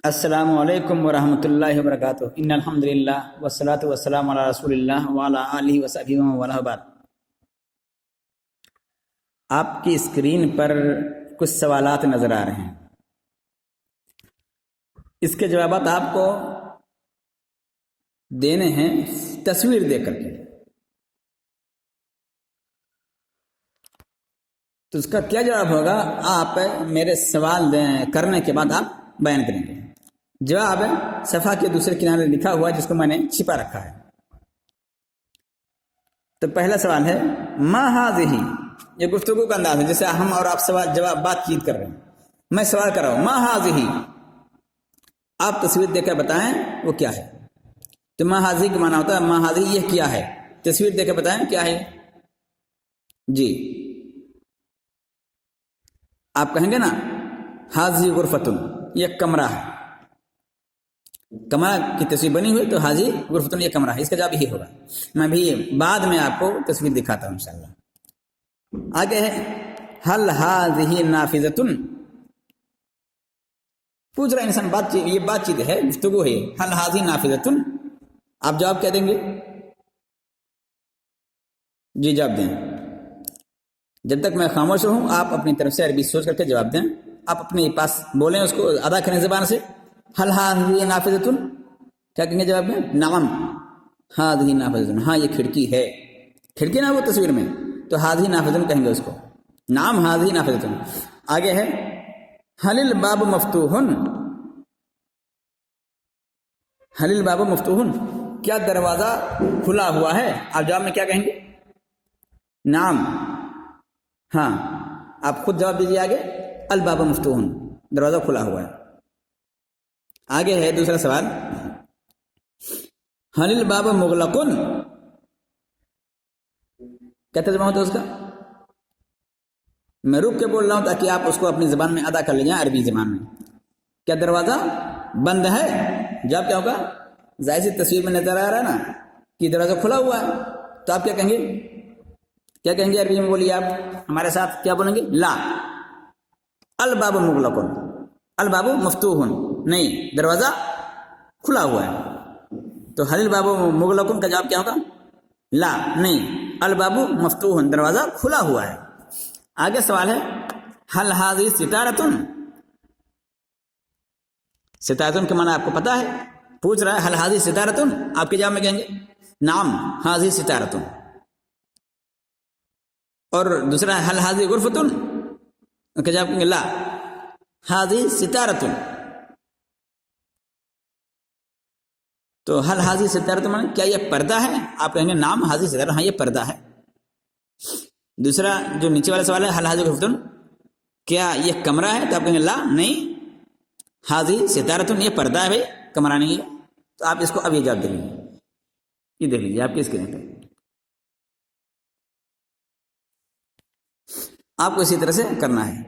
السلام علیکم ورحمۃ اللہ وبرکاتہ ان الحمد للہ والصلاۃ والسلام علی رسول اللہ وعلی آلہ وصحبہ ومن والہ بعد۔ آپ کی اسکرین پر کچھ سوالات نظر آ رہے ہیں، اس کے جوابات آپ کو دینے ہیں تصویر دے کر کے۔ تو اس کا کیا جواب ہوگا؟ آپ میرے سوال کرنے کے بعد آپ بیان کریں گے۔ جواب صفحہ کے دوسرے کنارے لکھا ہوا ہے، جس کو میں نے چھپا رکھا ہے۔ تو پہلا سوال ہے ما ھذہ، یہ گفتگو کا انداز ہے جیسے ہم اور آپ سوال جواب بات چیت کر رہے ہیں۔ میں سوال کر رہا ہوں ما ھذہ، آپ تصویر دے کر بتائیں وہ کیا ہے۔ تو ما ھذہ کا معنی ہوتا ہے ما ھذہ یہ کیا ہے، تصویر دے کر بتائیں کیا ہے۔ جی آپ کہیں گے نا ھذہ غرفۃ، یہ کمرہ ہے، کمرہ کی تصویر بنی ہوئی تو ھذہ غرفۃ، یہ کمرہ ہے، اس کا جواب یہی ہوگا۔ میں بھی بعد میں آپ کو تصویر دکھاتا ہوں انشاءاللہ۔ آگے ہے ھل ھذہ نافذۃ، پوچھ رہا انسان بات چیت، یہ بات چیت ہے، گفتگو ہے۔ ھل ھذہ نافذۃ، آپ جواب کیا دیں گے؟ جی جواب دیں۔ جب تک میں خاموش رہوں آپ اپنی طرف سے عربی سوچ کر کے جواب دیں، آپ اپنے پاس بولیں، اس کو ادا کریں زبان سے۔ ھل ھذہ نافذۃ، کیا کہیں گے جواب میں؟ نعم ھذہ نافذۃ، ہاں یہ کھڑکی ہے، کھڑکی نا وہ تصویر میں، تو ھذہ نافذۃ کہیں گے اس کو، نعم ھذہ نافذۃ۔ آگے ہے ھل الباب مفتوح، ھل الباب مفتوح، کیا دروازہ کھلا ہوا ہے؟ آپ جواب میں کیا کہیں گے؟ نعم، ہاں۔ آپ خود جواب دیجیے آگے، الباب مفتوح، دروازہ کھلا ہوا ہے۔ آگے ہے دوسرا سوال ھل الباب مغلق، کیا ترجمہ ہوتا ہے اس کا؟ میں رک کے بول رہا ہوں تاکہ آپ اس کو اپنی زبان میں ادا کر لیں عربی زبان میں۔ کیا دروازہ بند ہے؟ جواب کیا ہوگا؟ ظاہر سی تصویر میں نظر آ رہا ہے نا کہ دروازہ کھلا ہوا ہے، تو آپ کیا کہیں گے؟ کیا کہیں گے عربی میں؟ بولیے آپ ہمارے ساتھ، کیا بولیں گے؟ لا الباب مغلق، الباب مفتوح، نہیں دروازہ کھلا ہوا ہے۔ تو ھل الباب مغلق کا جواب کیا ہوگا؟ لا، نہیں الباب مفتوح، دروازہ کھلا ہوا ہے۔ آگے سوال ہے ھل ھذہ ستارۃ، ستارۃ کا معنی آپ کو پتا ہے؟ پوچھ رہا ہے ھل ھذہ ستارۃ، آپ کے جواب میں کہیں گے نعم ھذہ ستارۃ۔ اور دوسرا ھل ھذہ غرفۃ، ان کا جواب کہیں گے لا ھذہ ستارۃ۔ تو ھل ھذہ ستارۃ معنی کیا یہ پردہ ہے؟ آپ کہیں گے نعم ھذہ ستارۃ، ہاں یہ پردہ ہے۔ دوسرا جو نیچے والا سوال ہے ھل ھذہ غرفۃ، کیا یہ کمرہ ہے؟ تو آپ کہیں گے لا، نہیں ھذہ ستارۃ، یہ پردہ ہے بھائی، کمرہ نہیں ہے۔ تو آپ اس کو اب یہ جواب دے لیں گے، یہ دیکھ لیجیے آپ کی اسکرین پہ۔ آپ کو اسی طرح سے کرنا ہے۔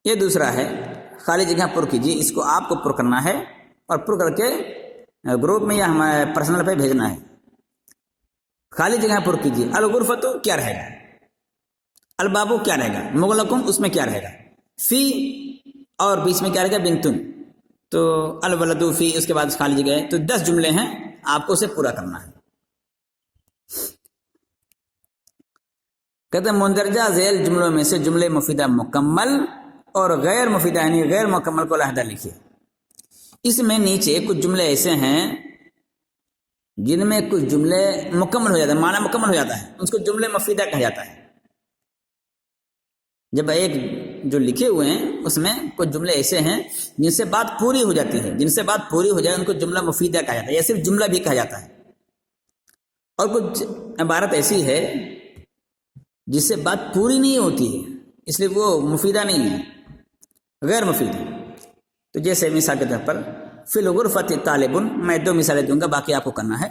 یہ دوسرا ہے خالی جگہ پر کیجیے، اس کو آپ کو پر کرنا ہے اور پر کر کے گروپ میں یا ہمارے پرسنل پہ بھیجنا ہے۔ خالی جگہ پر کیجیے۔ الغرفۃ کیا رہے گا؟ البابو کیا رہے گا؟ مغلقم اس میں کیا رہے گا؟ فی اور بیچ میں کیا رہے گا؟ بنتن۔ تو الولد فی، اس کے بعد خالی جگہ ہے، تو 10 جملے ہیں، آپ کو اسے پورا کرنا ہے۔ کہتے ہیں مندرجہ ذیل جملوں میں سے جملے مفیدہ مکمل اور غیر مفیدہ یعنی غیر مکمل کو علیحدہ لکھیے۔ اس میں نیچے کچھ جملے ایسے ہیں جن میں کچھ جملے مکمل ہو جاتے ہیں، معنی مکمل ہو جاتا ہے، اس کو جملے مفیدہ کہا جاتا ہے۔ جب ایک جو لکھے ہوئے ہیں اس میں کچھ جملے ایسے ہیں جن سے بات پوری ہو جاتی ہے، جن سے بات پوری ہو جائے ان کو جملہ مفیدہ کہا جاتا ہے، یا صرف جملہ بھی کہا جاتا ہے۔ اور کچھ عبارت ایسی ہے جس سے بات پوری نہیں ہوتی ہے، اس لیے وہ مفیدہ نہیں ہے، غیر مفید ہے۔ تو جیسے مثال کے طور پر فی الغرفۃ طالب، میں 2 مثالیں دوں گا، باقی آپ کو کرنا ہے۔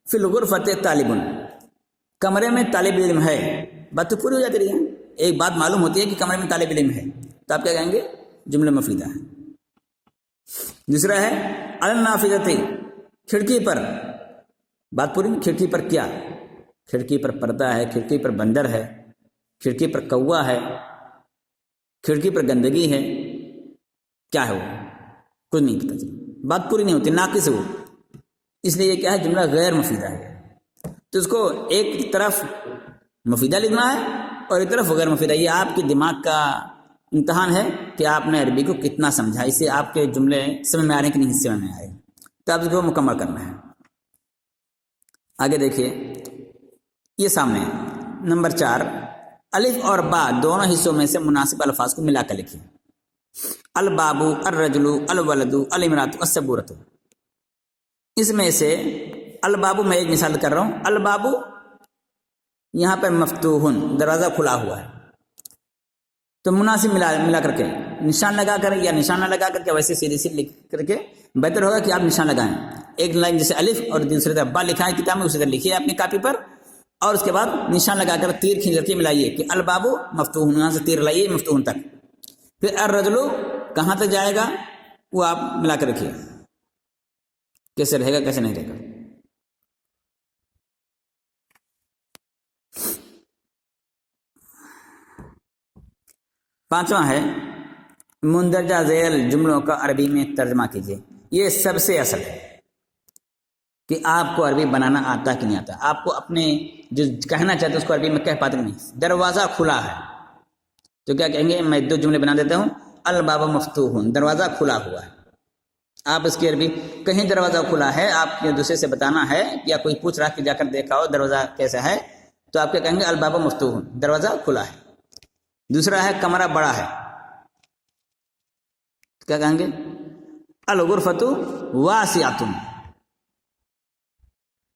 فی الغرفۃ طالب، کمرے میں طالب علم ہے، بات تو پوری ہو جاتی رہی ہے، ایک بات معلوم ہوتی ہے کہ کمرے میں طالب علم ہے، تو آپ کیا کہیں گے؟ جملہ مفیدہ ہے۔ دوسرا ہے النافذۃ، کھڑکی پر، بات پوری، کھڑکی پر کیا؟ کھڑکی پر پردہ ہے، کھڑکی پر بندر ہے، کھڑکی پر کوا ہے، کھڑکی پر گندگی ہے، کیا ہے وہ؟ کچھ نہیں پتہ چلا۔ بات پوری نہیں ہوتی، ناقص ہے وہ، اس لیے یہ کیا ہے، جملہ غیر مفیدہ ہے۔ تو اس کو ایک طرف مفیدہ لکھنا ہے اور ایک طرف غیر مفیدہ۔ یہ آپ کے دماغ کا امتحان ہے کہ آپ نے عربی کو کتنا سمجھا، اس سے آپ کے جملے سمجھ میں آ رہے ہیں کہ نہیں سمجھ میں آ رہے ہیں، تو آپ اس کو مکمل کرنا ہے۔ آگے دیکھیے، یہ سامنے نمبر 4، الف اور با دونوں حصوں میں سے مناسب الفاظ کو ملا کر لکھیں۔ البابو، الرجل، الولد، الامرأۃ، الصبورۃ۔ اس میں سے البابو میں ایک مثال کر رہا ہوں۔ البابو یہاں پہ مفتوحن، دروازہ کھلا ہوا ہے، تو مناسب ملا کر کے نشان لگا کر یا نشان نہ لگا کر کے ویسے سیدھی سی لکھ کر کے بہتر ہوگا کہ آپ نشان لگائیں۔ ایک لائن جیسے الف اور دوسری طرف با لکھا ہے کتاب میں، اسی طرح لکھیے اپنی کاپی پر، اور اس کے بعد نشان لگا کر تیر کھینچ کر کے ملائیے کہ البابو مفتوحن، یہاں سے تیر لائیے مفتوحن تک۔ پھر الرجل کہاں تک جائے گا وہ آپ ملا کر رکھیے، کیسے رہے گا کیسے نہیں رہے گا۔ پانچواں ہے مندرجہ ذیل جملوں کا عربی میں ترجمہ کیجیے۔ یہ سب سے اصل ہے کہ آپ کو عربی بنانا آتا کہ نہیں آتا، آپ کو اپنے جو کہنا چاہتے اس کو عربی میں کہہ پاتے کہ نہیں۔ دروازہ کھلا ہے تو کیا کہیں گے، میں 2 جملے بنا دیتا ہوں۔ الباب مفتوح، دروازہ کھلا ہوا ہے۔ آپ اس کی عربی کہیں دروازہ کھلا ہے، آپ نے دوسرے سے بتانا ہے یا کوئی پوچھ رہا کہ جا کر دیکھا ہو دروازہ کیسا ہے، تو آپ کیا کہیں گے، الباب مفتوح، دروازہ کھلا ہے۔ دوسرا ہے کمرہ بڑا ہے، کیا کہیں گے، الغرفۃ واسعۃ،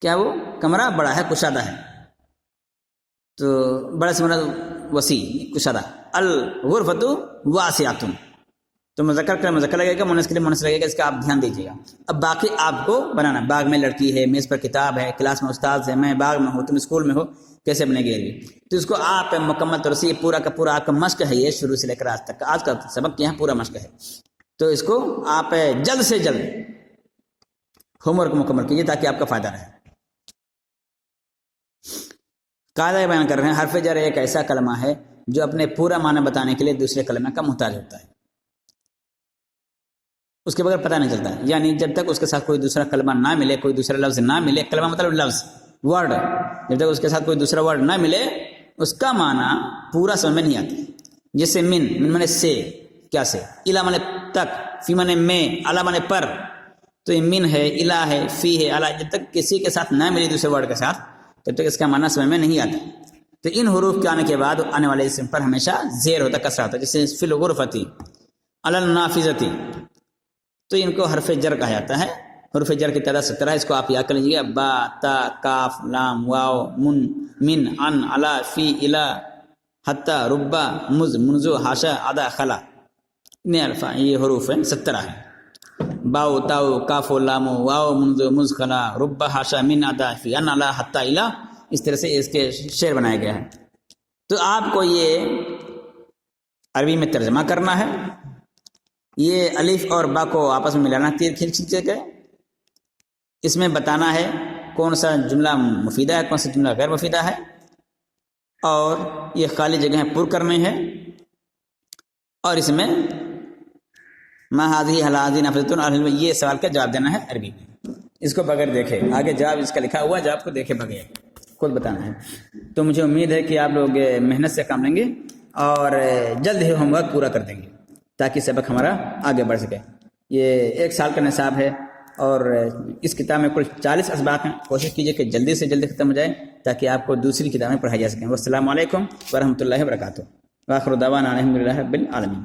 کیا وہ کمرہ بڑا ہے، کشادہ ہے، تو بڑا سے مراد وسیع کشادہ۔ الغرفۃ واسعۃ، تو مذکر کا مذکر لگے گا، مؤنث کے لیے مؤنث لگے گا، اس کا آپ دھیان دیجیے گا۔ اب باقی آپ کو بنانا، باغ میں لڑکی ہے، میز پر کتاب ہے، کلاس میں استاد ہے، میں باغ میں ہوں، تم اسکول میں ہو، کیسے بنے گی عربی؟ تو اس کو آپ مکمل طور سے، یہ پورا کا پورا آپ کا مشق ہے، یہ شروع سے لے کر آج تک، آج کا سبق یہاں پورا مشق ہے، تو اس کو آپ جلد سے جلد ہوم ورک مکمل کیجیے تاکہ آپ کا فائدہ رہے۔ قاعدہ بیان کر رہے ہیں، حرف جر ایک ایسا کلمہ ہے جو اپنے پورا معنی بتانے کے لیے دوسرے کلمہ کا محتاج ہوتا ہے، اس کے بغیر پتہ نہیں چلتا، یعنی جب تک اس کے ساتھ کوئی دوسرا کلمہ نہ ملے، کوئی دوسرا لفظ نہ ملے، کلمہ مطلب لفظ، ورڈ، جب تک اس کے ساتھ کوئی دوسرا ورڈ نہ ملے اس کا معنی پورا سمجھ میں نہیں آتا۔ جیسے من مانے سے، کیا سے، الا مانے تک، فی مانے میں، الا مانے پر، تو یہ من ہے، الا ہے، فی ہے، الا، جب تک کسی کے ساتھ نہ ملے دوسرے ورڈ کے ساتھ تب تک اس کا معنی سمجھ میں نہیں آتا۔ تو ان حروف کے آنے کے بعد آنے والے اسم پر ہمیشہ زیر ہوتا، کسرہ ہوتا، جیسے فی الغرفۃ، علی النافذۃ، تو ان کو حرف جر کہا جاتا ہے۔ حروف جر کی تعداد 17 ہے، اس کو آپ یاد کر لیجیے، با، تا، کاف، لام، واو، من، عن، علی، فی، الی، حتی، ربا، مز، منذ، حاشا، عدا، خلا، یہ حروف ہیں 17 ہیں۔ باؤ، تاؤ، کاف، لام، واو، منذ، مز، خلا، ربا، حاشا، من، عدا، فی، ان، علی، حتی، الی، اس طرح سے اس کے شعر بنایا گیا ہے۔ تو آپ کو یہ عربی میں ترجمہ کرنا ہے، یہ الف اور با کو آپس میں ملانا، تیر کھینچ کے اس میں بتانا ہے کون سا جملہ مفیدہ ہے، کون سا جملہ غیر مفیدہ ہے، اور یہ خالی جگہیں پر کرنے ہیں، اور اس میں ما ہذہ ہل ہذہ نافذۃ، یہ سوال کا جواب دینا ہے عربی میں، اس کو بغیر دیکھے، آگے جواب اس کا لکھا ہوا جواب کو دیکھے بغیر خود بتانا ہے۔ تو مجھے امید ہے کہ آپ لوگ محنت سے کام لیں گے اور جلد ہی ہوم ورک پورا کر دیں گے تاکہ سبق ہمارا آگے بڑھ سکے۔ یہ 1 سال کا نصاب ہے اور اس کتاب میں کل 40 اسباق ہیں، کوشش کیجئے کہ جلدی سے جلدی ختم ہو جائے تاکہ آپ کو دوسری کتابیں پڑھائی جا سکیں۔ والسلام علیکم ورحمۃ اللہ وبرکاتہ، وآخر دعوانا الحمد للہ رب العالمین۔